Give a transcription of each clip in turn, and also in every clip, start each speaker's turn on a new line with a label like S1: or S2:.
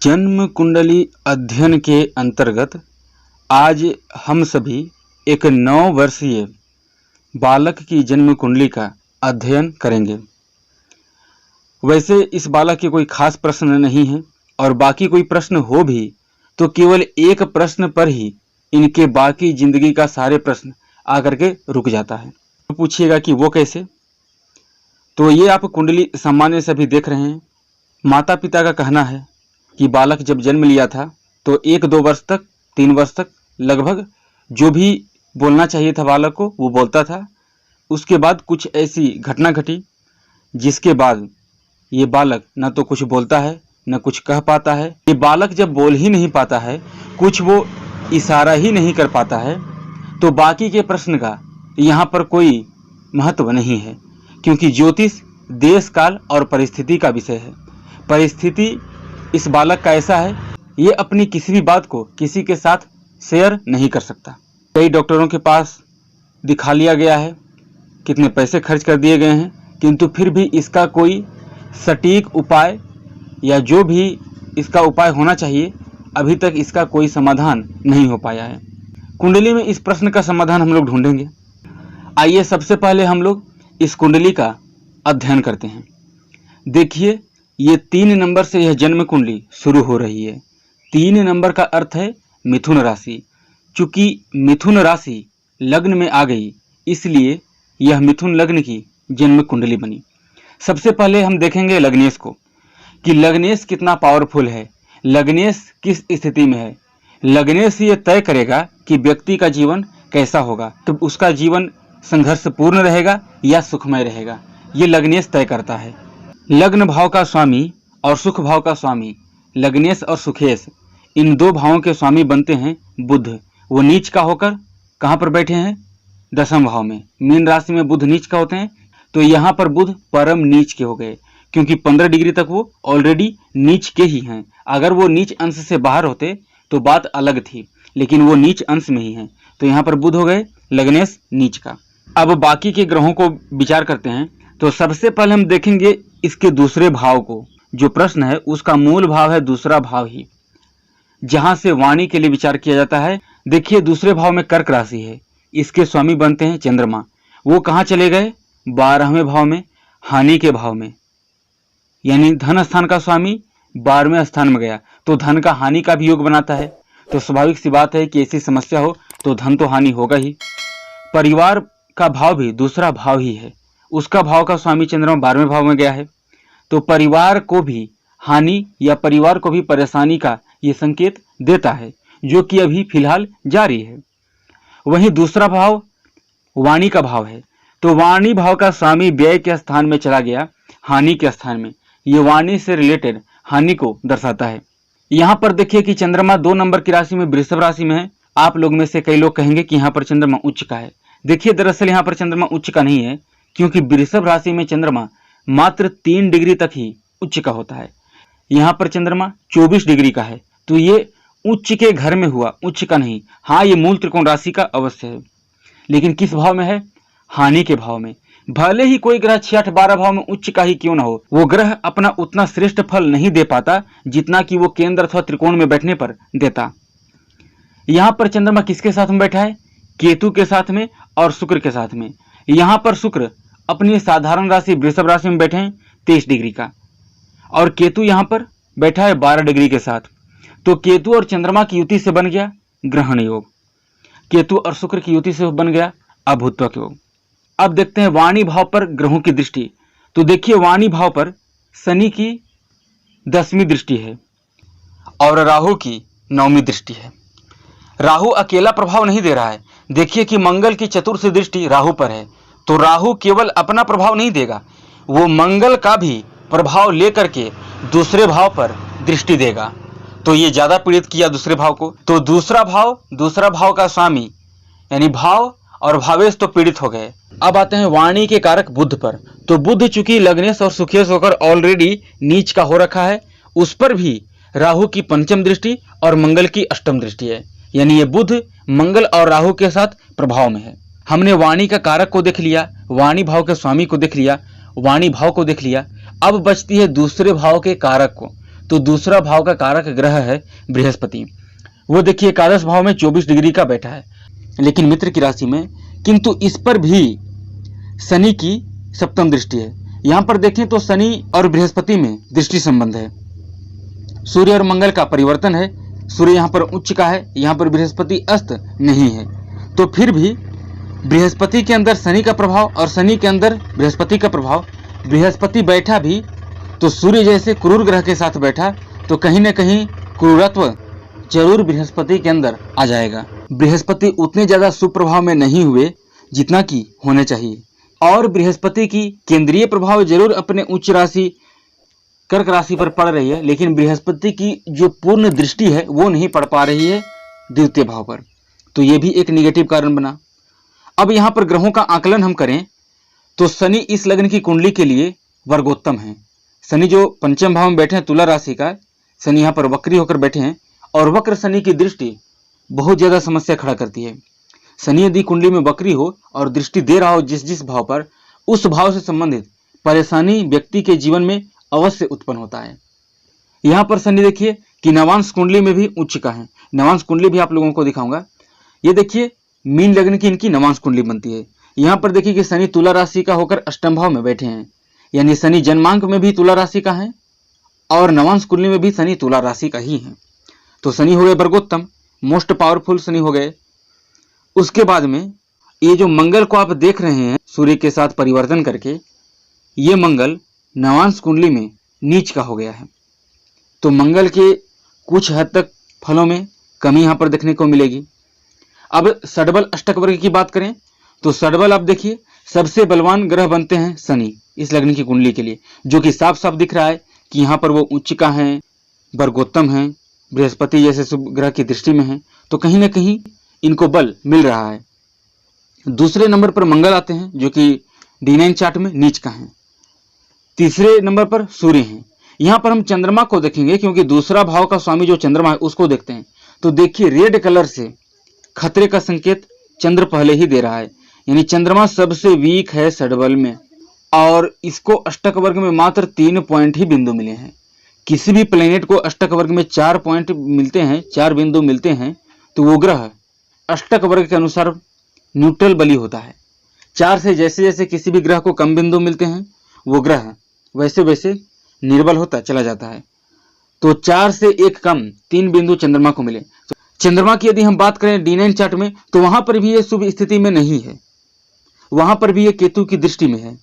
S1: जन्म कुंडली अध्ययन के अंतर्गत आज हम सभी एक 9 वर्षीय बालक की जन्म कुंडली का अध्ययन करेंगे। वैसे इस बालक के कोई खास प्रश्न नहीं है और बाकी कोई प्रश्न हो भी तो केवल एक प्रश्न पर ही इनके बाकी जिंदगी का सारे प्रश्न आकर के रुक जाता है। तो पूछिएगा कि वो कैसे? तो ये आप कुंडली सामान्य से भी देख रहे हैं। माता पिता का कहना है कि बालक जब जन्म लिया था तो 1-2 वर्ष तक 3 वर्ष तक लगभग जो भी बोलना चाहिए था बालक को वो बोलता था। उसके बाद कुछ ऐसी घटना घटी जिसके बाद ये बालक न तो कुछ बोलता है न कुछ कह पाता है। ये बालक जब बोल ही नहीं पाता है, कुछ वो इशारा ही नहीं कर पाता है, तो बाकी के प्रश्न का यहाँ पर कोई महत्व नहीं है, क्योंकि ज्योतिष देश काल और परिस्थिति का विषय है। परिस्थिति इस बालक का ऐसा है, ये अपनी किसी भी बात को किसी के साथ शेयर नहीं कर सकता। कई डॉक्टरों के पास दिखा लिया गया है, कितने पैसे खर्च कर दिए गए हैं, किंतु फिर भी इसका कोई सटीक उपाय या जो भी इसका उपाय होना चाहिए अभी तक इसका कोई समाधान नहीं हो पाया है। कुंडली में इस प्रश्न का समाधान हम लोग ढूंढेंगे। आइए सबसे पहले हम लोग इस कुंडली का अध्ययन करते हैं। देखिए, ये 3 नंबर से यह जन्म कुंडली शुरू हो रही है। 3 नंबर का अर्थ है मिथुन राशि। चूंकि मिथुन राशि लग्न में आ गई, इसलिए यह मिथुन लग्न की जन्म कुंडली बनी। सबसे पहले हम देखेंगे लग्नेश को कि लग्नेश कितना पावरफुल है, लग्नेश किस स्थिति में है। लग्नेश ये तय करेगा कि व्यक्ति का जीवन कैसा होगा, तो उसका जीवन संघर्षपूर्ण रहेगा या सुखमय रहेगा, ये लग्नेश तय करता है। लग्न भाव का स्वामी और सुख भाव का स्वामी लग्नेश और सुखेश, इन 2 भावों के स्वामी बनते हैं बुध। वो नीच का होकर कहाँ पर बैठे हैं? 10वें भाव में। मीन राशि में बुध नीच का होते हैं, तो यहाँ पर बुध परम नीच के हो गए, क्योंकि 15 डिग्री तक वो ऑलरेडी नीच के ही हैं। अगर वो नीच अंश से बाहर होते तो बात अलग थी, लेकिन वो नीच अंश में ही हैं, तो यहाँ पर बुध हो गए लग्नेश नीच का। अब बाकी के ग्रहों को विचार करते हैं, तो सबसे पहले हम देखेंगे इसके दूसरे भाव को। जो प्रश्न है उसका मूल भाव है दूसरा भाव ही, जहां से वाणी के लिए विचार किया जाता है। देखिए, दूसरे भाव में कर्क राशि है, इसके स्वामी बनते हैं चंद्रमा। वो कहाँ चले गए? 12वें भाव में, हानि के भाव में, यानी धन स्थान का स्वामी 12वें स्थान में गया, तो धन का हानि का भी योग बनाता है। तो स्वाभाविक सी बात है कि ऐसी समस्या हो तो धन तो हानि होगा ही। परिवार का भाव भी दूसरा भाव ही है, उसका भाव का स्वामी चंद्रमा 12वें भाव में गया है, तो परिवार को भी हानि या परिवार को भी परेशानी का ये संकेत देता है, जो कि अभी फिलहाल जारी है। वहीं दूसरा भाव वाणी का भाव है, तो वाणी भाव का स्वामी व्यय के स्थान में चला गया, हानि के स्थान में। ये वाणी से रिलेटेड हानि को दर्शाता है। यहाँ पर देखिए कि चंद्रमा 2 नंबर की राशि में वृषभ राशि में है। आप लोग में से कई लोग कहेंगे कि यहाँ पर चंद्रमा उच्च का है। देखिए, दरअसल यहाँ पर चंद्रमा उच्च का नहीं है, क्योंकि वृषभ राशि में चंद्रमा मात्र 3 डिग्री तक ही उच्च का होता है। यहाँ पर चंद्रमा 24 डिग्री का है, तो ये उच्च के घर में हुआ, उच्च का नहीं। हाँ, ये मूल त्रिकोण राशि का अवश्य है, लेकिन किस भाव में है? हानि के भाव में। भले ही कोई ग्रह 6-8-12 भाव में उच्च का ही क्यों ना हो, वो ग्रह अपना उतना श्रेष्ठ फल नहीं दे पाता जितना कि वो केंद्र अथवा त्रिकोण में बैठने पर देता। यहाँ पर चंद्रमा किसके साथ में बैठा है? केतु के साथ में और शुक्र के साथ में। यहाँ पर शुक्र अपनी साधारण राशि वृषभ राशि में बैठे हैं 23 डिग्री का, और केतु यहाँ पर बैठा है 12 डिग्री के साथ। तो केतु और चंद्रमा की युति से बन गया ग्रहण योग, केतु और शुक्र की युति से बन गया अभूत्वक योग। अब देखते हैं वाणी भाव पर ग्रहों की दृष्टि। तो देखिए, वाणी भाव पर शनि की 10वीं दृष्टि है और राहु की 9वीं दृष्टि है। राहु अकेला प्रभाव नहीं दे रहा है। देखिए कि मंगल की चतुर्थ दृष्टि राहु पर है, तो राहु केवल अपना प्रभाव नहीं देगा, वो मंगल का भी प्रभाव लेकर के दूसरे भाव पर दृष्टि देगा, तो ये ज्यादा पीड़ित किया दूसरे भाव को। तो दूसरा भाव का स्वामी यानी भाव और भावेश तो पीड़ित हो गए। अब आते हैं वाणी के कारक बुध पर। तो बुध चूंकि लग्नेश और सुखेश होकर ऑलरेडी नीच का हो रखा है, उस पर भी राहु की 5वीं दृष्टि और मंगल की 8वीं दृष्टि है, यानी ये बुध मंगल और राहु के साथ प्रभाव में है। हमने वाणी का कारक को देख लिया, वाणी भाव के स्वामी को देख लिया, वाणी भाव को देख लिया। अब बचती है दूसरे भाव के कारक को। तो दूसरा भाव का कारक ग्रह है बृहस्पति। वो देखिए एकादश भाव में 24 डिग्री का बैठा है, लेकिन मित्र की राशि में, किंतु इस पर भी शनि की सप्तम दृष्टि है। यहां पर देखें तो शनि और बृहस्पति में दृष्टि संबंध है। सूर्य और मंगल का परिवर्तन है, सूर्य यहां पर उच्च का है, यहां पर बृहस्पति अस्त नहीं है। तो फिर भी बृहस्पति के अंदर शनि का प्रभाव और शनि के अंदर बृहस्पति का प्रभाव, बृहस्पति बैठा भी तो सूर्य जैसे क्रूर ग्रह के साथ बैठा, तो कहीं न कहीं क्रूरत्व जरूर बृहस्पति के अंदर आ जाएगा। बृहस्पति उतने ज्यादा सुप्रभाव में नहीं हुए जितना कि होने चाहिए, और बृहस्पति की केंद्रीय प्रभाव जरूर अपने उच्च राशि कर्क राशि पर पड़ रही है, लेकिन बृहस्पति की जो पूर्ण दृष्टि है वो नहीं पड़ पा रही है द्वितीय भाव पर, तो ये भी एक निगेटिव कारण बना। अब यहाँ पर ग्रहों का आकलन हम करें तो शनि इस लग्न की कुंडली के लिए वर्गोत्तम है। शनि जो पंचम भाव में बैठे हैं, तुला राशि का शनि यहाँ पर वक्री होकर बैठे हैं, और वक्र शनि की दृष्टि बहुत ज्यादा समस्या खड़ा करती है। शनि यदि कुंडली में वक्री हो और दृष्टि दे रहा हो जिस भाव पर, उस भाव से संबंधित परेशानी व्यक्ति के जीवन में अवश्य उत्पन्न होता है। यहाँ पर शनि देखिए कि नवांश कुंडली में भी उच्च का है। नवांश कुंडली भी आप लोगों को दिखाऊंगा। ये देखिए मीन लग्न की इनकी नवांश कुंडली बनती है। यहाँ पर देखिए कि शनि तुला राशि का होकर अष्टम भाव में बैठे हैं, यानी शनि जन्मांक में भी तुला राशि का है और नवांश कुंडली में भी शनि तुला राशि का ही है। तो शनि हो गए वर्गोत्तम, मोस्ट पावरफुल शनि हो गए। उसके बाद में ये जो मंगल को आप देख रहे हैं सूर्य के साथ परिवर्तन करके, ये मंगल नवांश कुंडली में नीच का हो गया है। तो मंगल के कुछ हद तक फलों में कमी यहाँ पर देखने को मिलेगी। अब षडबल अष्टक वर्ग की बात करें तो षडबल आप देखिए सबसे बलवान ग्रह बनते हैं शनि इस लग्न की कुंडली के लिए, जो कि साफ साफ दिख रहा है कि यहाँ पर वो उच्च का है, वर्गोत्तम है, बृहस्पति जैसे शुभ ग्रह की दृष्टि में है, तो कहीं ना कहीं इनको बल मिल रहा है। दूसरे नंबर पर मंगल आते हैं जो कि D9 चार्ट में नीच का है। तीसरे नंबर पर सूर्य हैं। यहाँ पर हम चंद्रमा को देखेंगे क्योंकि दूसरा भाव का स्वामी जो चंद्रमा है उसको देखते हैं। तो देखिए रेड कलर से खतरे का संकेत चंद्र पहले ही दे रहा है, यानी चंद्रमा सबसे वीक है षडबल में, और इसको अष्टक वर्ग में मात्र 3 पॉइंट ही बिंदु मिले हैं। किसी भी प्लेनेट को अष्टक वर्ग में 4 पॉइंट मिलते हैं, 4 बिंदु मिलते हैं, तो वो ग्रह अष्टक वर्ग के अनुसार न्यूट्रल बली होता है। 4 से जैसे जैसे किसी भी ग्रह को कम बिंदु मिलते हैं, वो ग्रह वैसे वैसे निर्बल होता चला जाता है। तो 4 से 1 कम 3 बिंदु चंद्रमा को मिले। तो चंद्रमा की यदि हम बात करें D9 चार्ट में, तो वहां पर भी ये शुभ स्थिति में नहीं है, वहां पर भी ये केतु की दृष्टि में है।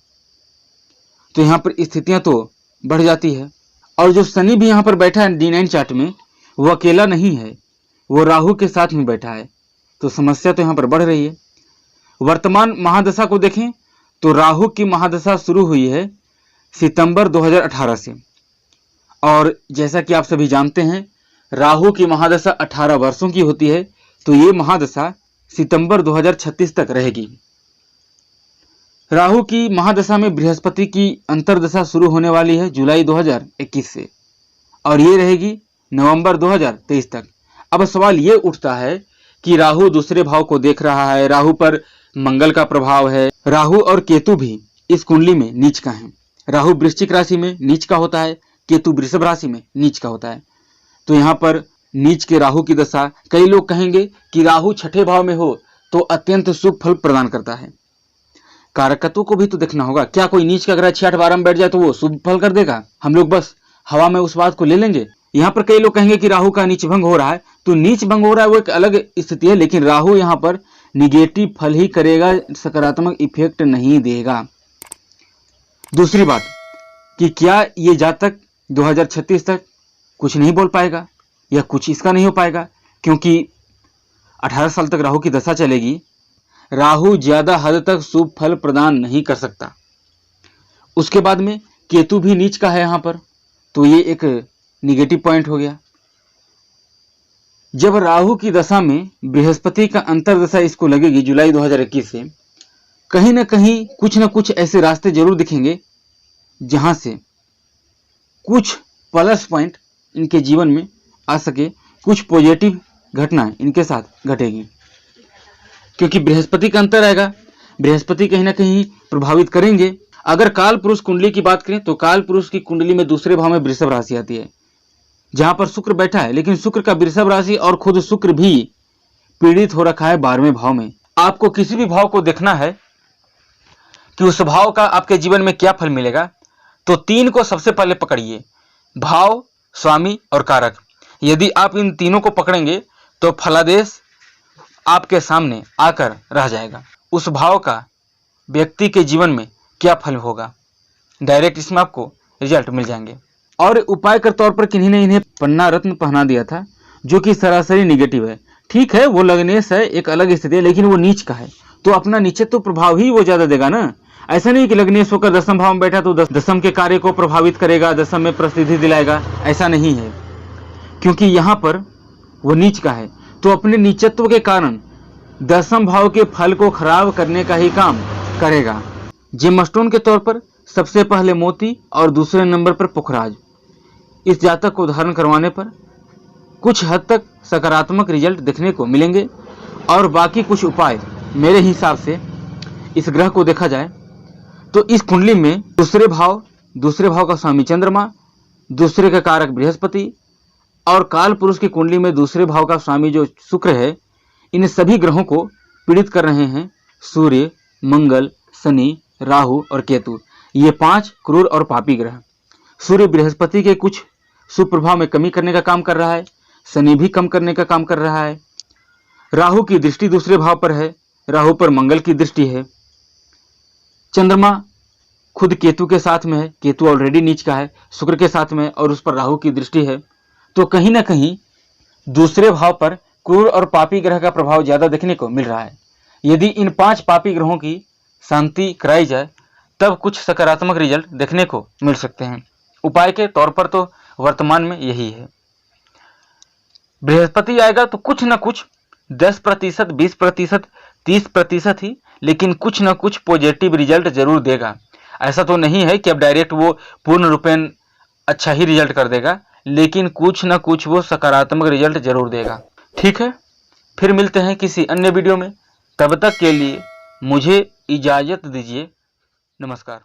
S1: तो यहाँ पर स्थितियां तो बढ़ जाती है। और जो शनि भी यहाँ पर बैठा है D9 चार्ट में, वो अकेला नहीं है, वो राहु के साथ में बैठा है। तो समस्या तो यहाँ पर बढ़ रही है। वर्तमान महादशा को देखें तो राहु की महादशा शुरू हुई है सितंबर 2018 से, और जैसा कि आप सभी जानते हैं राहु की महादशा 18 वर्षों की होती है। तो ये महादशा सितंबर 2036 तक रहेगी। राहु की महादशा में बृहस्पति की अंतर्दशा शुरू होने वाली है जुलाई 2021 से, और ये रहेगी नवंबर 2023 तक। अब सवाल ये उठता है कि राहु दूसरे भाव को देख रहा है, राहु पर मंगल का प्रभाव है, राहु और केतु भी इस कुंडली में नीच का है। राहु वृश्चिक राशि में नीच का होता है, केतु वृषभ राशि में नीच का होता है। तो यहाँ पर नीच के राहु की दशा, कई लोग कहेंगे कि राहु छठे भाव में हो तो अत्यंत शुभ फल प्रदान करता है। कारकत्व को भी तो देखना होगा। क्या कोई नीच का ग्रह 6-8-12 में बैठ जाए तो वो शुभ फल कर देगा? हम लोग बस हवा में उस बात को ले लेंगे? यहाँ पर कई लोग कहेंगे कि राहु का नीच भंग हो रहा है, तो नीच भंग हो रहा है वो एक अलग स्थिति है, लेकिन राहु यहाँ पर निगेटिव फल ही करेगा, सकारात्मक इफेक्ट नहीं देगा। दूसरी बात कि क्या ये जातक 2036 तक कुछ नहीं बोल पाएगा या कुछ इसका नहीं हो पाएगा, क्योंकि 18 साल तक राहु की दशा चलेगी। राहु ज्यादा हद तक शुभ फल प्रदान नहीं कर सकता। उसके बाद में केतु भी नीच का है यहाँ पर, तो ये एक निगेटिव पॉइंट हो गया। जब राहु की दशा में बृहस्पति का अंतर्दशा इसको लगेगी जुलाई 2021 से, कहीं ना कहीं कुछ ना कुछ ऐसे रास्ते जरूर दिखेंगे जहां से कुछ प्लस पॉइंट इनके जीवन में आ सके, कुछ पॉजिटिव घटनाएं इनके साथ घटेगी, क्योंकि बृहस्पति का अंतर आएगा। बृहस्पति कहीं ना कहीं प्रभावित करेंगे। अगर काल पुरुष कुंडली की बात करें तो काल पुरुष की कुंडली में दूसरे भाव में वृषभ राशि आती है, जहां पर शुक्र बैठा है, लेकिन शुक्र का वृषभ राशि और खुद शुक्र भी पीड़ित हो रखा है 12वें भाव में। आपको किसी भी भाव को देखना है कि उस भाव का आपके जीवन में क्या फल मिलेगा, तो 3 को सबसे पहले पकड़िए, भाव, स्वामी और कारक। यदि आप इन तीनों को पकड़ेंगे तो फलादेश आपके सामने आकर रह जाएगा। उस भाव का व्यक्ति के जीवन में क्या फल होगा, डायरेक्ट इसमें आपको रिजल्ट मिल जाएंगे। और उपाय के तौर पर किन्हीं ने इन्हें पन्ना रत्न पहना दिया था, जो कि सरासरी निगेटिव है। ठीक है, वो लग्नेश है, एक अलग स्थिति है, लेकिन वो नीच का है, तो अपना नीचत्व प्रभाव ही वो ज्यादा देगा ना। ऐसा नहीं कि लग्नेश होकर 10वें भाव में बैठा तो दसम के कार्य को प्रभावित करेगा, 10वें में प्रसिद्धि दिलाएगा, ऐसा नहीं है, क्योंकि यहाँ पर वो नीच का है। तो अपने नीचत्व के कारण 10वें भाव के फल को खराब करने का ही काम करेगा। जेमस्टोन के तौर पर सबसे पहले मोती और दूसरे नंबर पर पुखराज। इस जातक को धारण करवाने पर कुछ हद तक सकारात्मक रिजल्ट देखने को मिलेंगे। और बाकी कुछ उपाय मेरे हिसाब से, इस ग्रह को देखा जाए तो इस कुंडली में दूसरे भाव का स्वामी चंद्रमा, दूसरे का कारक बृहस्पति और काल पुरुष की कुंडली में दूसरे भाव का स्वामी जो शुक्र है, इन सभी ग्रहों को पीड़ित कर रहे हैं सूर्य, मंगल, शनि, राहु और केतु। ये 5 क्रूर और पापी ग्रह। सूर्य बृहस्पति के कुछ शुभ प्रभाव में कमी करने का काम कर रहा है, शनि भी कम करने का काम कर रहा है, राहु की दृष्टि दूसरे भाव पर है, राहु पर मंगल की दृष्टि है, चंद्रमा खुद केतु के साथ में है, केतु ऑलरेडी नीच का है, शुक्र के साथ में और उस पर राहु की दृष्टि है। तो कहीं ना कहीं दूसरे भाव पर क्रूर और पापी ग्रह का प्रभाव ज्यादा देखने को मिल रहा है। यदि इन 5 पापी ग्रहों की शांति कराई जाए तब कुछ सकारात्मक रिजल्ट देखने को मिल सकते हैं। उपाय के तौर पर तो वर्तमान में यही है। बृहस्पति आएगा तो कुछ ना कुछ 10%, 20%, 30% ही, लेकिन कुछ ना कुछ पॉजिटिव रिजल्ट जरूर देगा। ऐसा तो नहीं है कि अब डायरेक्ट वो पूर्ण रूपेण अच्छा ही रिजल्ट कर देगा, लेकिन कुछ ना कुछ वो सकारात्मक रिजल्ट जरूर देगा। ठीक है, फिर मिलते हैं किसी अन्य वीडियो में। तब तक के लिए मुझे इजाज़त दीजिए। नमस्कार।